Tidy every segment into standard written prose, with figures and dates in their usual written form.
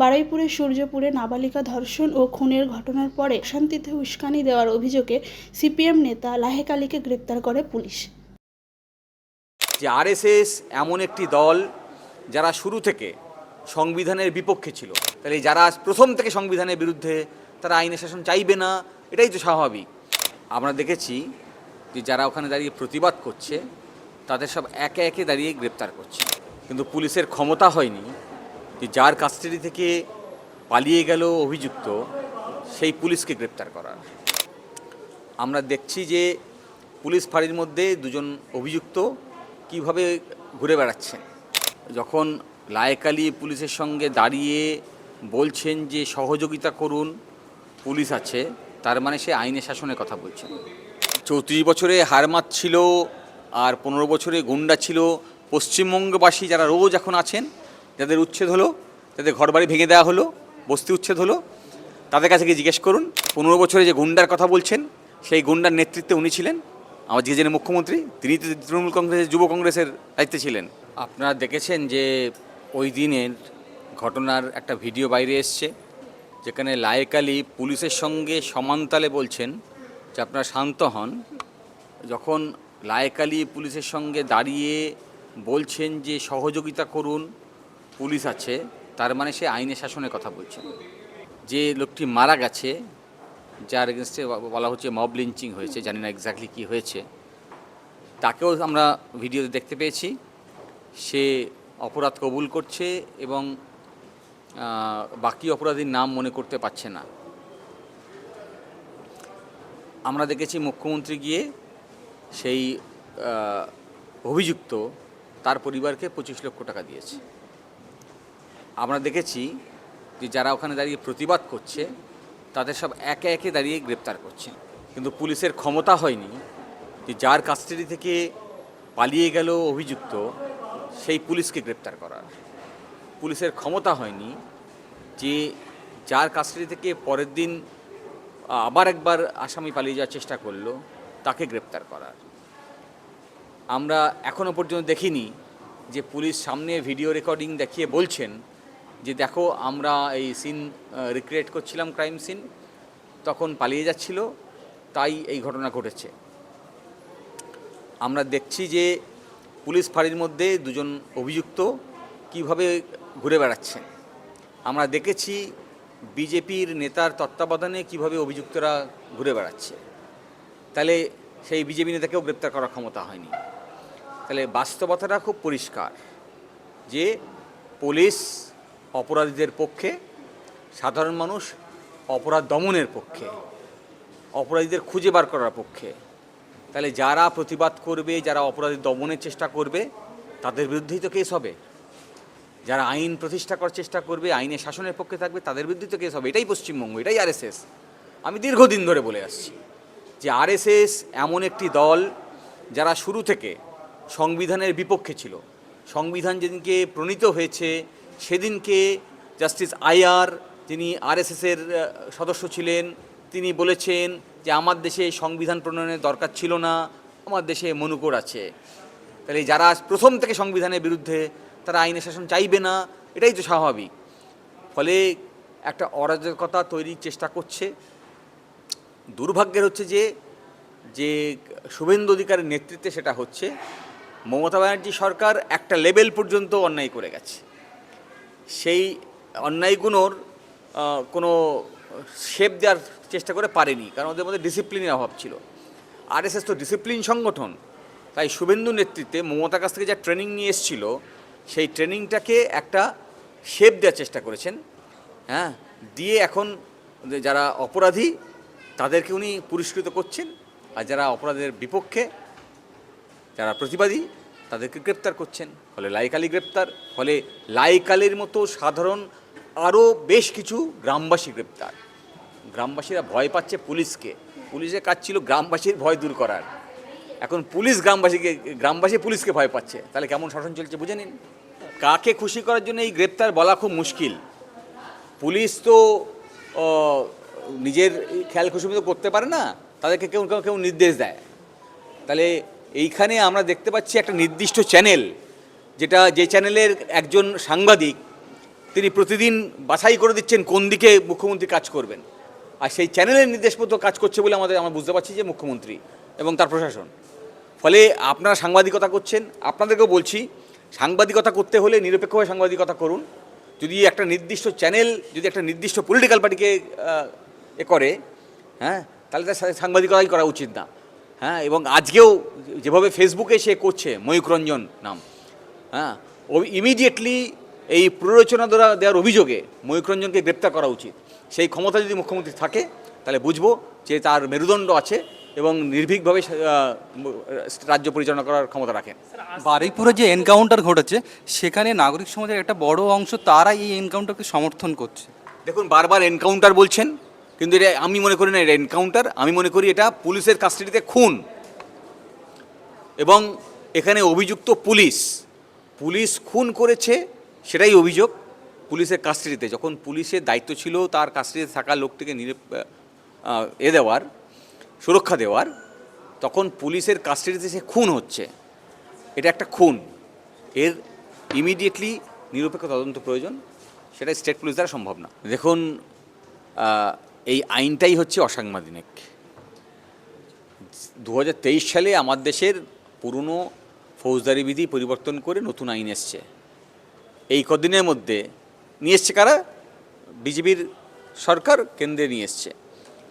বারুইপুরের সূর্যপুরে নাবালিকা ধর্ষণ ও খুনের ঘটনার পরে শান্তিতে উস্কানি দেওয়ার অভিযোগে সিপিএম নেতা লাহেক আলীকে গ্রেপ্তার করে পুলিশ। যে আরএসএস এমন একটি দল যারা শুরু থেকে সংবিধানের বিপক্ষে ছিল, তাহলে যারা প্রথম থেকে সংবিধানের বিরুদ্ধে, তারা আইনের শাসন চাইবে না, এটাই তো স্বাভাবিক। আমরা দেখেছি যে যারা ওখানে দাঁড়িয়ে প্রতিবাদ করছে তাদের সব একে একে দাঁড়িয়ে গ্রেপ্তার করছে, কিন্তু পুলিশের ক্ষমতা হয়নি যে যার কাস্টাডি থেকে পালিয়ে গেল অভিযুক্ত সেই পুলিশকে গ্রেপ্তার করার। আমরা দেখছি যে পুলিশ ফাঁড়ির মধ্যে দুজন অভিযুক্ত কিভাবে ঘুরে বেড়াচ্ছেন। যখন লায়েক আলী পুলিশের সঙ্গে দাঁড়িয়ে বলছেন যে সহযোগিতা করুন, পুলিশ আছে, তার মানে সে আইনের শাসনের কথা বলছেন। 34 বছরে হারমাত ছিল আর 15 বছরে গুন্ডা ছিল পশ্চিমবঙ্গবাসী যারা রোজ এখন আছেন, যাদের উচ্ছেদ হলো, যাদের ঘরবাড়ি ভেঙে দেওয়া হলো, বস্তি উচ্ছেদ হলো, তাদের কাছে গিয়ে জিজ্ঞেস করুন। 15 বছরে যে গুন্ডার কথা বলছেন, সেই গুন্ডার নেতৃত্বে উনি ছিলেন, আমার যে মুখ্যমন্ত্রী, তিনি তৃণমূল কংগ্রেসের যুব কংগ্রেসের দায়িত্বে ছিলেন। আপনারা দেখেছেন যে ওই দিনের ঘটনার একটা ভিডিও বাইরে এসছে, যেখানে লায়েক আলী পুলিশের সঙ্গে সমানতালে বলছেন যে আপনারা শান্ত হন। যখন লায়েক আলী পুলিশের সঙ্গে দাঁড়িয়ে বলছেন যে সহযোগিতা করুন, পুলিশ আছে, তার মানে সে আইনের শাসনের কথা বলছেন। যে লোকটি মারা গেছে, যার এগেনস্টে বলা হচ্ছে মব লিঞ্চিং হয়েছে, জানি না এক্স্যাক্টলি কী হয়েছে, তাকেও আমরা ভিডিওতে দেখতে পেয়েছি। সে অপরাধ কবুল করছে এবং বাকি অপরাধীর নাম মনে করতে পারছে না। আমরা দেখেছি মুখ্যমন্ত্রী গিয়ে সেই অভিযুক্ত তার পরিবারকে 25 লক্ষ টাকা দিয়েছে। আমরা দেখেছি যে যারা ওখানে দাঁড়িয়ে প্রতিবাদ করছে তাদের সব একে একে দাঁড়িয়ে গ্রেপ্তার করছে, কিন্তু পুলিশের ক্ষমতা হয়নি যে যার কাস্টাডি থেকে পালিয়ে গেল অভিযুক্ত সেই পুলিশকে গ্রেপ্তার করার। পুলিশের ক্ষমতা হয়নি যে যার কাস্টাডি থেকে পরের দিন আবার একবার আসামি পালিয়ে যাওয়ার চেষ্টা করলো তাকে গ্রেপ্তার করার। আমরা এখনও পর্যন্ত দেখিনি যে পুলিশ সামনে ভিডিও রেকর্ডিং দেখিয়ে বলছেন যে দেখো আমরা এই সিন রিক্রিয়েট করছিলাম, ক্রাইম সিন, তখন পালিয়ে যাচ্ছিল, তাই এই ঘটনা ঘটেছে। আমরা দেখছি যে পুলিশ ফাঁড়ির মধ্যে দুজন অভিযুক্ত কিভাবে ঘুরে বেড়াচ্ছেন। আমরা দেখেছি বিজেপির নেতার তত্ত্বাবধানে কিভাবে অভিযুক্তরা ঘুরে বেড়াচ্ছে, তাহলে সেই বিজেপি নেতাকেও গ্রেপ্তার করার ক্ষমতা হয়নি। তাহলে বাস্তবতাটা খুব পরিষ্কার যে পুলিশ অপরাধীদের পক্ষে, সাধারণ মানুষ অপরাধ দমনের পক্ষে, অপরাধীদের খুঁজে বার করার পক্ষে। তাহলে যারা প্রতিবাদ করবে, যারা অপরাধী দমনের চেষ্টা করবে, তাদের বিরুদ্ধেই তো কেস হবে। যারা আইন প্রতিষ্ঠা করার চেষ্টা করবে, আইনের শাসনের পক্ষে থাকবে, তাদের বিরুদ্ধেই তো কেস হবে। এটাই পশ্চিমবঙ্গ, এটাই আরএসএস। আমি দীর্ঘদিন ধরে বলে আসছি যে আরএসএস এমন একটি দল যারা শুরু থেকে সংবিধানের বিপক্ষে ছিল। সংবিধান যেদিনকে প্রণীত হয়েছে সেদিনকে জাস্টিস আইয়ার, যিনি আরএসএসের সদস্য ছিলেন, তিনি বলেছেন যে আমার দেশে সংবিধান প্রণয়নের দরকার ছিল না, আমার দেশে মনুকর আছে। তাহলে যারা প্রথম থেকে সংবিধানের বিরুদ্ধে, তারা আইনের শাসন চাইবে না, এটাই তো স্বাভাবিক। ফলে একটা অরাজকতা তৈরির চেষ্টা করছে। দুর্ভাগ্যের হচ্ছে যে শুভেন্দু অধিকারের নেতৃত্বে সেটা হচ্ছে। মমতা ব্যানার্জি সরকার একটা লেভেল পর্যন্ত অন্যায় করে গেছে, সেই অন্যায়গুলোর কোনো শেপ দেওয়ার চেষ্টা করে পারেনি, কারণ ওদের মধ্যে ডিসিপ্লিনের অভাব ছিল। আরএসএস তো ডিসিপ্লিন সংগঠন, তাই শুভেন্দু নেতৃত্বে মমতার কাছ থেকে যা ট্রেনিং নিয়ে এসেছিল, সেই ট্রেনিংটাকে একটা শেপ দেওয়ার চেষ্টা করেছেন। হ্যাঁ, দিয়ে এখন যারা অপরাধী তাদেরকে উনি পুরস্কৃত করছেন, আর যারা অপরাধের বিপক্ষে, যারা প্রতিবাদী, তাদেরকে গ্রেপ্তার করছেন। ফলে লায়েক আলী গ্রেপ্তার, ফলে লায়েক আলীর মতো সাধারণ আরও বেশ কিছু গ্রামবাসী গ্রেপ্তার। গ্রামবাসীরা ভয় পাচ্ছে পুলিশকে। পুলিশের কাজ ছিল গ্রামবাসীর ভয় দূর করার, এখন পুলিশ গ্রামবাসী পুলিশকে ভয় পাচ্ছে। তাহলে কেমন শাসন চলছে বুঝে নিন। কাকে খুশি করার জন্য এই গ্রেপ্তার বলা খুব মুশকিল। পুলিশ তো নিজের খেয়াল খুশি মতো করতে পারে না, তাদেরকে কেউ কেউ নির্দেশ দেয়। তাহলে এইখানে আমরা দেখতে পাচ্ছি একটা নির্দিষ্ট চ্যানেল, যে চ্যানেলের একজন সাংবাদিক তিনি প্রতিদিন বাছাই করে দিচ্ছেন কোন দিকে মুখ্যমন্ত্রী কাজ করবেন, আর সেই চ্যানেলের নির্দেশ মতো কাজ করছে বলে আমরা বুঝতে পারছি যে মুখ্যমন্ত্রী এবং তার প্রশাসন। ফলে আপনারা সাংবাদিকতা করছেন, আপনাদেরকেও বলছি সাংবাদিকতা করতে হলে নিরপেক্ষভাবে সাংবাদিকতা করুন। যদি একটা নির্দিষ্ট চ্যানেল যদি একটা নির্দিষ্ট পলিটিক্যাল পার্টিকে করে, হ্যাঁ, তাহলে তার সাংবাদিকতাই করা উচিত না। হ্যাঁ, এবং আজকেও যেভাবে ফেসবুকে সে করছে, ময়ূক রঞ্জন নাম, হ্যাঁ, ইমিডিয়েটলি এই প্ররোচনা দেওয়ার অভিযোগে ময়ূক রঞ্জনকে গ্রেপ্তার করা উচিত। সেই ক্ষমতা যদি মুখ্যমন্ত্রী থাকে তাহলে বুঝবো যে তার মেরুদণ্ড আছে এবং নির্ভীকভাবে রাজ্য পরিচালনা করার ক্ষমতা রাখেন। বারুইপুরে যে এনকাউন্টার ঘটেছে সেখানে নাগরিক সমাজের একটা বড় অংশ তারা এই এনকাউন্টারকে সমর্থন করছে। দেখুন, বারবার এনকাউন্টার বলছেন, কিন্তু এটা আমি মনে করি না এটা এনকাউন্টার, আমি মনে করি এটা পুলিশের কাস্টাডিতে খুন। এবং এখানে অভিযুক্ত পুলিশ খুন করেছে, সেটাই অভিযোগ। পুলিশের কাস্টাডিতে, যখন পুলিশের দায়িত্ব ছিল তার কাস্টাডিতে থাকা লোকটিকে দেওয়ার, সুরক্ষা দেওয়ার, তখন পুলিশের কাস্টাডিতে সে খুন হচ্ছে, এটা একটা খুন। এর ইমিডিয়েটলি নিরপেক্ষ তদন্ত প্রয়োজন, সেটা স্টেট পুলিশ দ্বারা সম্ভব না। দেখুন, এই আইনটাই হচ্ছে অসাংবিধানিক। 2023 সালে আমার দেশের পুরনো ফৌজদারি বিধি পরিবর্তন করে নতুন আইন এসছে। এই কদিনের মধ্যে নিয়ে এসছে কারা? বিজেপির সরকার কেন্দ্রে নিয়ে এসছে।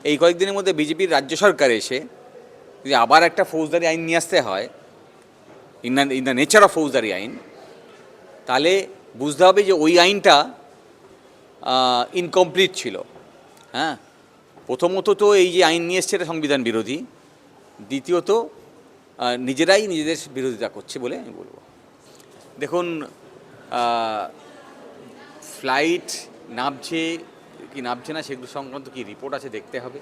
এই কয়েকদিনের মধ্যে বিজেপির রাজ্য সরকার এসে যদি আবার একটা ফৌজদারি আইন নিয়ে আসতে হয়, ইন দ্য নেচার অফ ফৌজদারি আইন, তাহলে বুঝতে হবে যে ওই আইনটা ইনকমপ্লিট ছিল। হ্যাঁ, প্রথমত তো এই যে আইন নিয়ে এসছে এটা সংবিধান বিরোধী, দ্বিতীয়ত নিজেরাই নিজেদের বিরোধিতা করছে বলে আমি বলবো। দেখুন, ফ্লাইট নামছে কি নামছে না সেগুলো সংক্রান্ত কি রিপোর্ট আছে দেখতে হবে।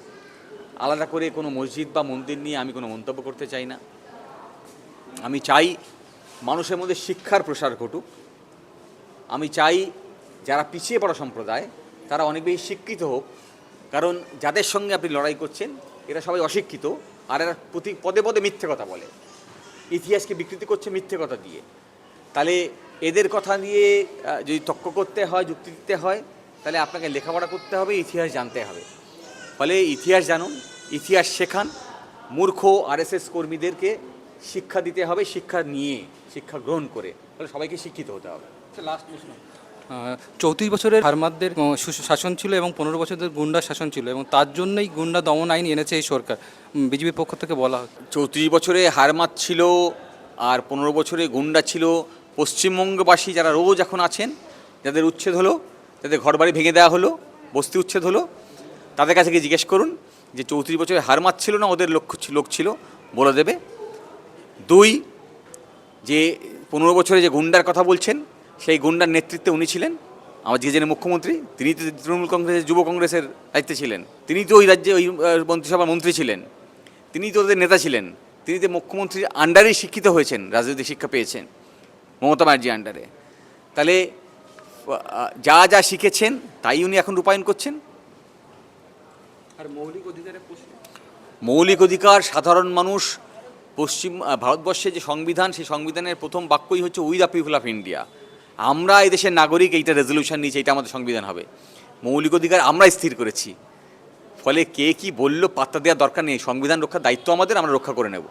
আলাদা করে কোনো মসজিদ বা মন্দির নিয়ে আমি কোনো মন্তব্য করতে চাই না। আমি চাই মানুষের মধ্যে শিক্ষার প্রসার ঘটুক। আমি চাই যারা পিছিয়ে পড়া সম্প্রদায় তারা অনেক বেশি শিক্ষিত হোক, কারণ যাদের সঙ্গে আপনি লড়াই করছেন এরা সবাই অশিক্ষিত, আর এরা পদে পদে মিথ্যে কথা বলে, ইতিহাসকে বিকৃতি করছে মিথ্যে কথা দিয়ে। তাহলে এদের কথা দিয়ে যদি তর্ক করতে হয়, যুক্তি দিতে হয়, তাহলে আপনাকে লেখাপড়া করতে হবে, ইতিহাস জানতে হবে। ফলে ইতিহাস জানুন, ইতিহাস শেখান, মূর্খ আরএসএস কর্মীদেরকে শিক্ষা দিতে হবে, শিক্ষা নিয়ে শিক্ষা গ্রহণ করে, ফলে সবাইকে শিক্ষিত হতে হবে। লাস্ট প্রশ্ন, 34 বছরের হারমাদদের শাসন ছিল এবং 15 বছরের গুন্ডা শাসন ছিল, এবং তার জন্যই গুন্ডা দমন আইন এনেছে এই সরকার, বিজেপির পক্ষ থেকে বলা হয়। 34 বছরে হারমাদ ছিল আর 15 বছরে গুন্ডা ছিল। পশ্চিমবঙ্গবাসী যারা রোজ এখন আছেন, যাদের উচ্ছেদ হলো, যাদের ঘরবাড়ি ভেঙে দেওয়া হলো, বস্তি উচ্ছেদ হলো, তাদের কাছে গিয়ে জিজ্ঞেস করুন যে 34 বছরে হারমাদ ছিল না ওদের লোক ছিল, বলে দেবে। 2, যে 15 বছরে যে গুন্ডার কথা বলছেন সেই গুন্ডার নেতৃত্বে উনি ছিলেন, আমার যিনি মুখ্যমন্ত্রী, তিনি তো তৃণমূল কংগ্রেসের যুব কংগ্রেসের দায়িত্বে ছিলেন, তিনি তো ওই রাজ্যে ওই মন্ত্রিসভার মন্ত্রী ছিলেন, তিনি তো ওদের নেতা ছিলেন, তিনি তো মুখ্যমন্ত্রীর আন্ডারেই শিক্ষিত হয়েছেন, রাজনৈতিক শিক্ষা পেয়েছেন মমতা ব্যানার্জি আন্ডারে। তাহলে যা যা শিখেছেন তাই উনি এখন রূপায়ণ করছেন। আর মৌলিক অধিকারের প্রশ্ন, মৌলিক অধিকার, সাধারণ মানুষ, ভারতবর্ষের যে সংবিধান, সেই সংবিধানের প্রথম বাক্যই হচ্ছে we the people of India. আমরা এই দেশের নাগরিক, এইটা রেজলিউশন নিয়েছি, এটা আমাদের সংবিধান হবে। মৌলিক অধিকার আমরা স্থির করেছি, ফলে কে কি বললো পাত্তা দেওয়ার দরকার নেই। সংবিধান রক্ষার দায়িত্ব আমাদের, আমরা রক্ষা করে নেব।